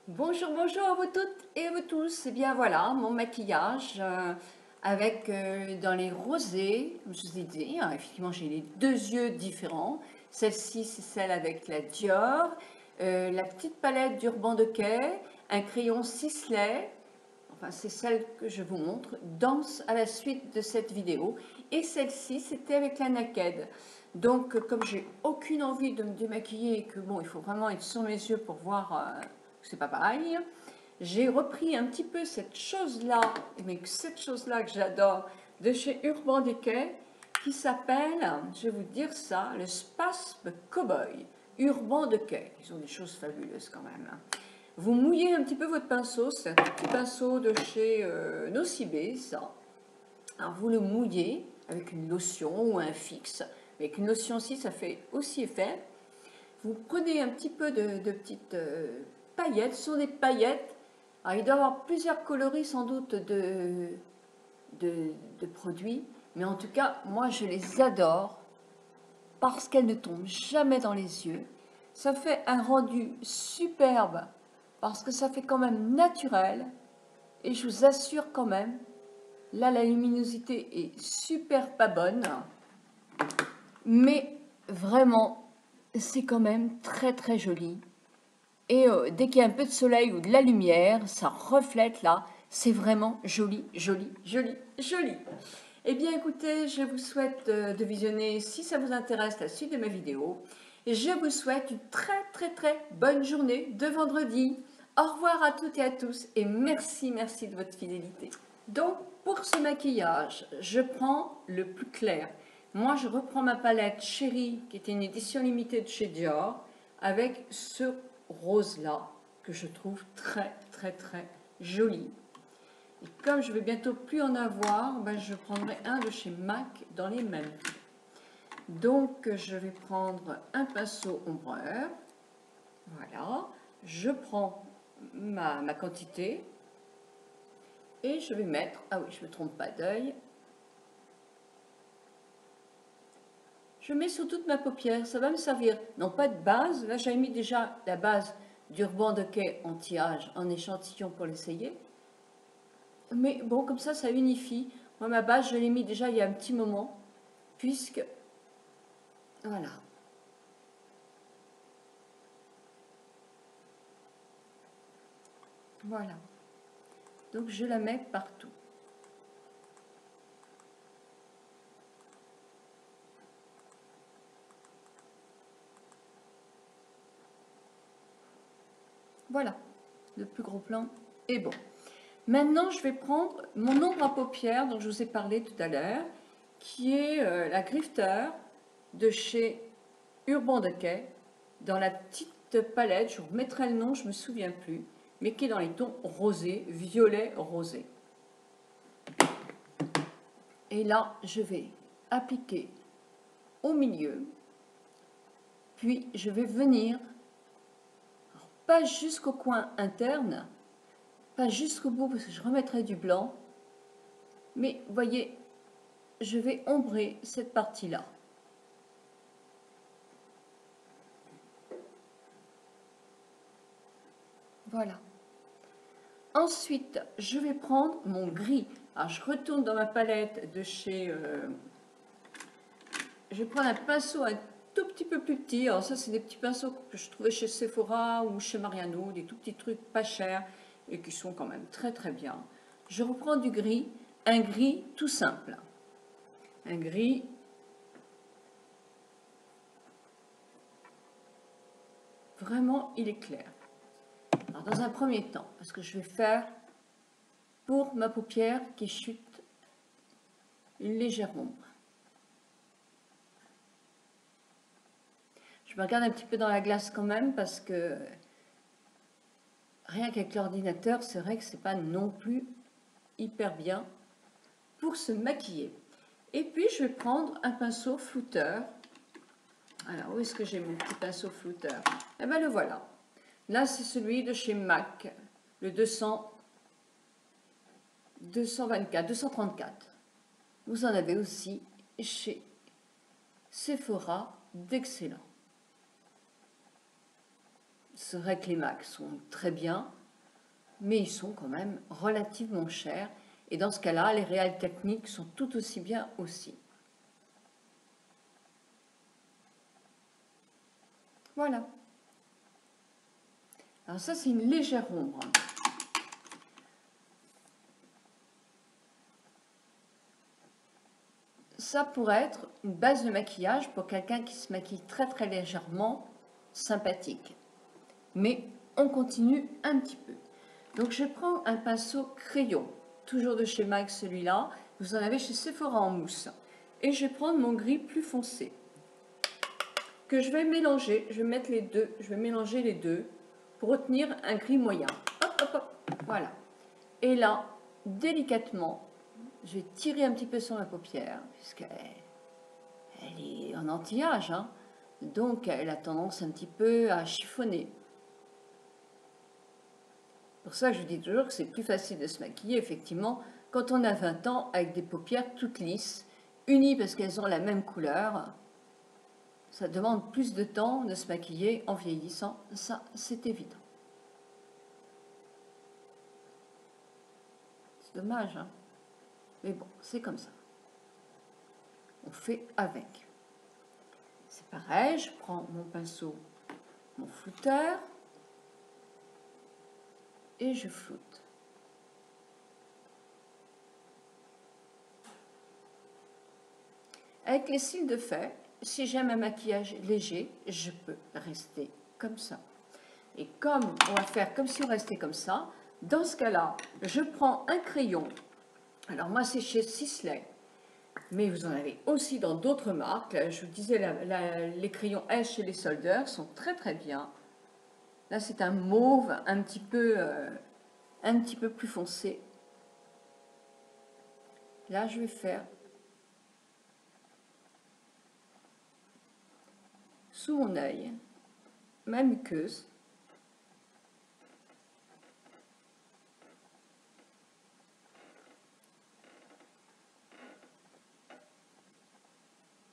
Bonjour, bonjour à vous toutes et à vous tous. Et bien voilà, mon maquillage avec dans les rosés, comme je vous ai dit, hein, effectivement j'ai les deux yeux différents. Celle-ci c'est celle avec la Dior, la petite palette d'Urban Decay, un crayon Sisley, enfin c'est celle que je vous montre, danse à la suite de cette vidéo. Et celle-ci c'était avec la Naked. Donc comme j'ai aucune envie de me démaquiller et que bon il faut vraiment être sur mes yeux pour voir que c'est pas pareil, j'ai repris un petit peu cette chose-là, mais cette chose-là que j'adore, de chez Urban Decay, qui s'appelle, je vais vous dire ça, le Spasme Cowboy. Urban Decay. Ils ont des choses fabuleuses quand même. Vous mouillez un petit peu votre pinceau, c'est un petit pinceau de chez Nocibé, ça. Alors vous le mouillez avec une lotion ou un fixe. Avec une lotion aussi, ça fait aussi effet. Vous prenez un petit peu de petites paillettes. Ce sont des paillettes. Alors, il doit y avoir plusieurs coloris sans doute de produits. Mais en tout cas, moi je les adore parce qu'elles ne tombent jamais dans les yeux. Ça fait un rendu superbe parce que ça fait quand même naturel. Et je vous assure quand même, là la luminosité est super pas bonne. Mais vraiment, c'est quand même très très joli. Et dès qu'il y a un peu de soleil ou de la lumière, ça reflète là. C'est vraiment joli, joli, joli, joli. Eh bien écoutez, je vous souhaite de visionner, si ça vous intéresse, la suite de mes vidéos. Et je vous souhaite une très très très bonne journée de vendredi. Au revoir à toutes et à tous et merci, merci de votre fidélité. Donc pour ce maquillage, je prends le plus clair. Moi je reprends ma palette Chérie, qui était une édition limitée de chez Dior, avec ce rose là, que je trouve très très très joli. Et comme je vais bientôt plus en avoir, ben je prendrai un de chez MAC dans les mêmes. Donc je vais prendre un pinceau ombreur. Voilà. Je prends ma quantité. Et je vais mettre, ah oui, je ne me trompe pas d'œil. Je mets sur toute ma paupière, ça va me servir. Non, pas de base. Là, j'avais mis déjà la base d'Urban Decay en tirage, en échantillon pour l'essayer. Mais bon, comme ça unifie. Moi, ma base, je l'ai mis déjà il y a un petit moment, puisque, voilà. Voilà. Donc, je la mets partout. Voilà. Le plus gros plan est bon. Maintenant, je vais prendre mon ombre à paupières dont je vous ai parlé tout à l'heure, qui est la Grifter de chez Urban Decay, dans la petite palette, je vous remettrai le nom, je ne me souviens plus, mais qui est dans les tons rosés, violet rosé. Et là, je vais appliquer au milieu, puis je vais venir, alors pas jusqu'au coin interne, pas jusqu'au bout parce que je remettrai du blanc, mais vous voyez, je vais ombrer cette partie-là. Voilà. Ensuite, je vais prendre mon gris. Alors, je retourne dans ma palette de chez... je vais prendre un pinceau un tout petit peu plus petit. Alors ça, c'est des petits pinceaux que je trouvais chez Sephora ou chez Mariano, des tout petits trucs pas chers et qui sont quand même très très bien. Je reprends du gris, un gris tout simple. Un gris... Vraiment, il est clair. Alors, dans un premier temps, parce que je vais faire pour ma paupière qui chute une légère ombre. Je me regarde un petit peu dans la glace quand même parce que rien qu'avec l'ordinateur, c'est vrai que c'est pas non plus hyper bien pour se maquiller. Et puis je vais prendre un pinceau flouteur. Alors où est-ce que j'ai mon petit pinceau flouteur? Eh bien le voilà. Là c'est celui de chez MAC, le 234. Vous en avez aussi chez Sephora d'excellent. C'est vrai que les MAC sont très bien, mais ils sont quand même relativement chers. Et dans ce cas-là, les Real Techniques sont tout aussi bien aussi. Voilà. Alors ça, c'est une légère ombre. Ça pourrait être une base de maquillage pour quelqu'un qui se maquille très très légèrement, sympathique. Mais on continue un petit peu. Donc je prends un pinceau crayon, toujours de chez MAC celui-là, vous en avez chez Sephora en mousse. Et je vais prendre mon gris plus foncé, que je vais mélanger, je vais mettre les deux, je vais mélanger les deux pour obtenir un gris moyen. Hop, hop, hop, voilà. Et là, délicatement, je vais tirer un petit peu sur ma paupière, puisqu'elle est en anti-âge, hein, donc elle a tendance un petit peu à chiffonner. C'est pour ça que je dis toujours que c'est plus facile de se maquiller, effectivement, quand on a 20 ans, avec des paupières toutes lisses, unies parce qu'elles ont la même couleur. Ça demande plus de temps de se maquiller en vieillissant, ça c'est évident. C'est dommage, hein, mais bon, c'est comme ça. On fait avec. C'est pareil, je prends mon pinceau, mon flouteur, et je floute. Avec les cils de fait, si j'aime un maquillage léger, je peux rester comme ça. Et comme on va faire comme si on restait comme ça, dans ce cas-là, je prends un crayon. Alors moi, c'est chez Sisley, mais vous en avez aussi dans d'autres marques. Je vous disais, les crayons S chez les soldeurs sont très très bien. Là, c'est un mauve un petit peu plus foncé. Là, je vais faire sous mon œil ma muqueuse.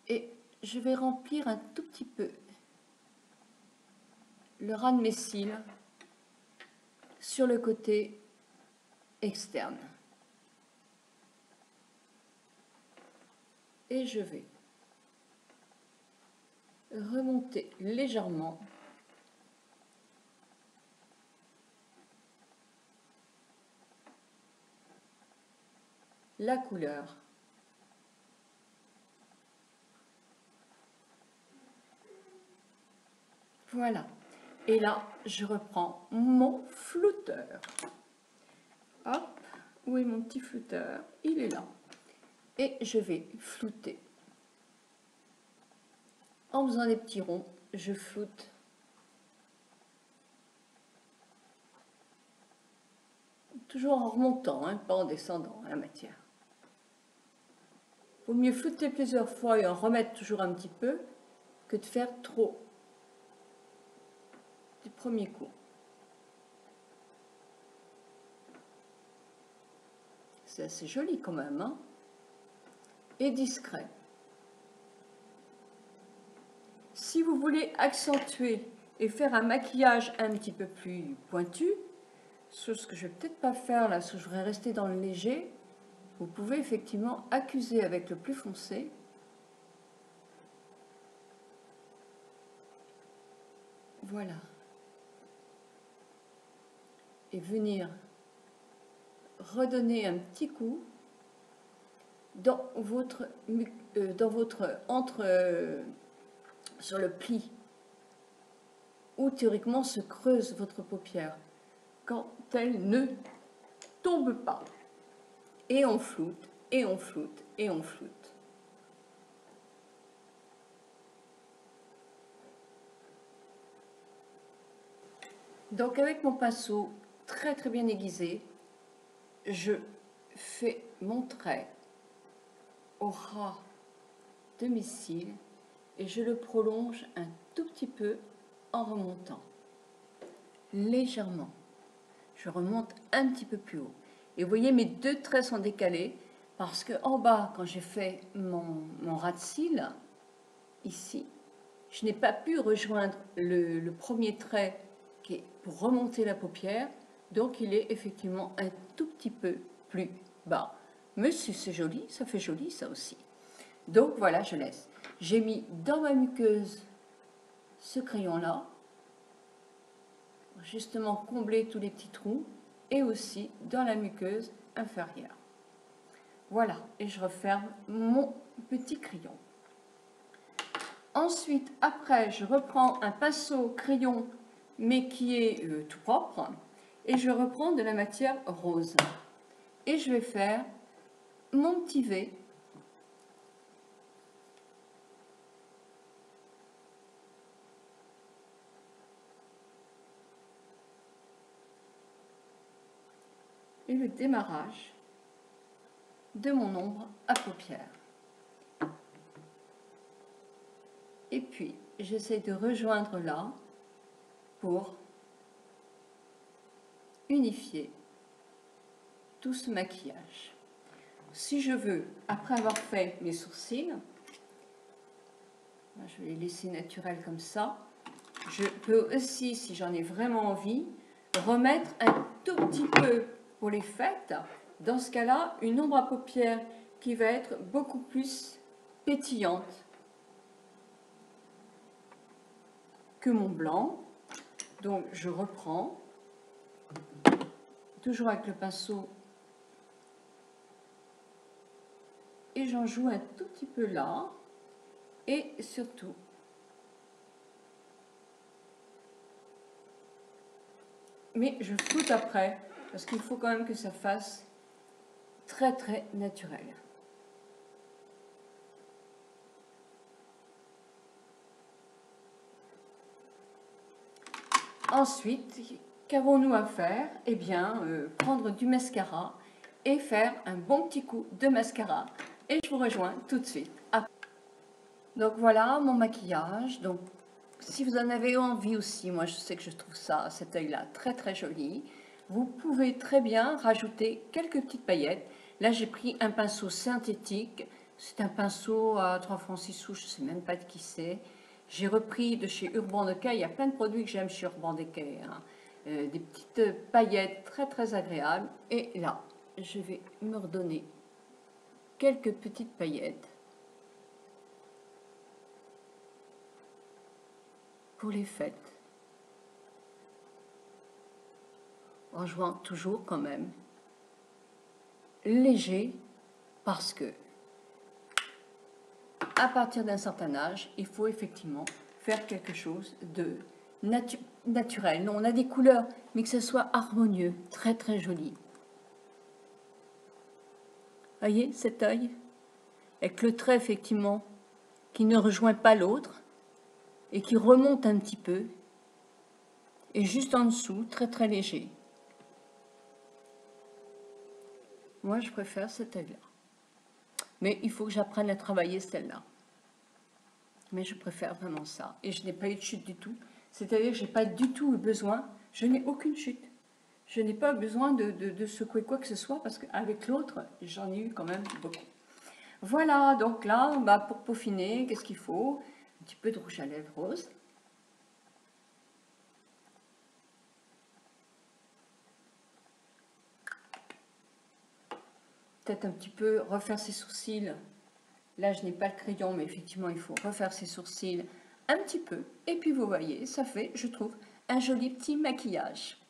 Et je vais remplir un tout petit peu le ras de mes cils sur le côté externe. Et je vais remonter légèrement la couleur. Voilà. Et là, je reprends mon flouteur. Hop, où est mon petit flouteur? Il est là. Et je vais flouter. En faisant des petits ronds, je floute. Toujours en remontant, hein, pas en descendant la matière. Il vaut mieux flouter plusieurs fois et en remettre toujours un petit peu que de faire trop du premier coup. C'est assez joli quand même, hein, et discret. Si vous voulez accentuer et faire un maquillage un petit peu plus pointu, ce que je vais peut-être pas faire là, ce que je voudrais rester dans le léger, vous pouvez effectivement accuser avec le plus foncé. Voilà. Et venir redonner un petit coup dans votre sur le pli où théoriquement se creuse votre paupière quand elle ne tombe pas. Et on floute, et on floute, et on floute. Donc avec mon pinceau très très bien aiguisé, je fais mon trait au ras de mes cils et je le prolonge un tout petit peu en remontant, légèrement. Je remonte un petit peu plus haut. Et vous voyez, mes deux traits sont décalés parce que en bas, quand j'ai fait mon ras de cils, ici, je n'ai pas pu rejoindre le premier trait pour remonter la paupière, donc il est effectivement un tout petit peu plus bas. Mais si c'est joli, ça fait joli ça aussi. Donc voilà, je laisse. J'ai mis dans ma muqueuse ce crayon-là, justement combler tous les petits trous, et aussi dans la muqueuse inférieure. Voilà, et je referme mon petit crayon. Ensuite, après, je reprends un pinceau crayon, mais qui est tout propre, et je reprends de la matière rose. Et je vais faire mon petit V. Et le démarrage de mon ombre à paupières. Et puis, j'essaie de rejoindre là pour unifier tout ce maquillage. Si je veux, après avoir fait mes sourcils, je vais les laisser naturels comme ça, je peux aussi, si j'en ai vraiment envie, remettre un tout petit peu pour les fêtes. Dans ce cas-là, une ombre à paupières qui va être beaucoup plus pétillante que mon blanc. Donc je reprends, toujours avec le pinceau, et j'en joue un tout petit peu là, et surtout mais je floute après, parce qu'il faut quand même que ça fasse très très naturel. Ensuite, qu'avons-nous à faire? Eh bien, prendre du mascara et faire un bon petit coup de mascara. Et je vous rejoins tout de suite. Donc voilà mon maquillage. Donc, si vous en avez envie aussi, moi je sais que je trouve ça, cet œil-là, très très joli. Vous pouvez très bien rajouter quelques petites paillettes. Là, j'ai pris un pinceau synthétique. C'est un pinceau à 3 francs 6 sous, je ne sais même pas de qui c'est. J'ai repris de chez Urban Decay. Il y a plein de produits que j'aime chez Urban Decay, hein. Des petites paillettes très très agréables. Et là, je vais me redonner quelques petites paillettes pour les fêtes, en jouant toujours quand même léger, parce que à partir d'un certain âge, il faut effectivement faire quelque chose de naturel. Non, on a des couleurs, mais que ce soit harmonieux, très très joli. Voyez cet œil, avec le trait effectivement qui ne rejoint pas l'autre et qui remonte un petit peu, et juste en dessous, très très léger. Moi, je préfère cet œil-là. Mais il faut que j'apprenne à travailler celle-là. Mais je préfère vraiment ça. Et je n'ai pas eu de chute du tout. C'est-à-dire que je n'ai pas du tout eu besoin, je n'ai aucune chute. Je n'ai pas besoin de secouer quoi que ce soit, parce qu'avec l'autre, j'en ai eu quand même beaucoup. Voilà, donc là, pour peaufiner, qu'est-ce qu'il faut? Un petit peu de rouge à lèvres rose. Peut-être un petit peu refaire ses sourcils. Là, je n'ai pas le crayon, mais effectivement, il faut refaire ses sourcils un petit peu. Et puis, vous voyez, ça fait, je trouve, un joli petit maquillage.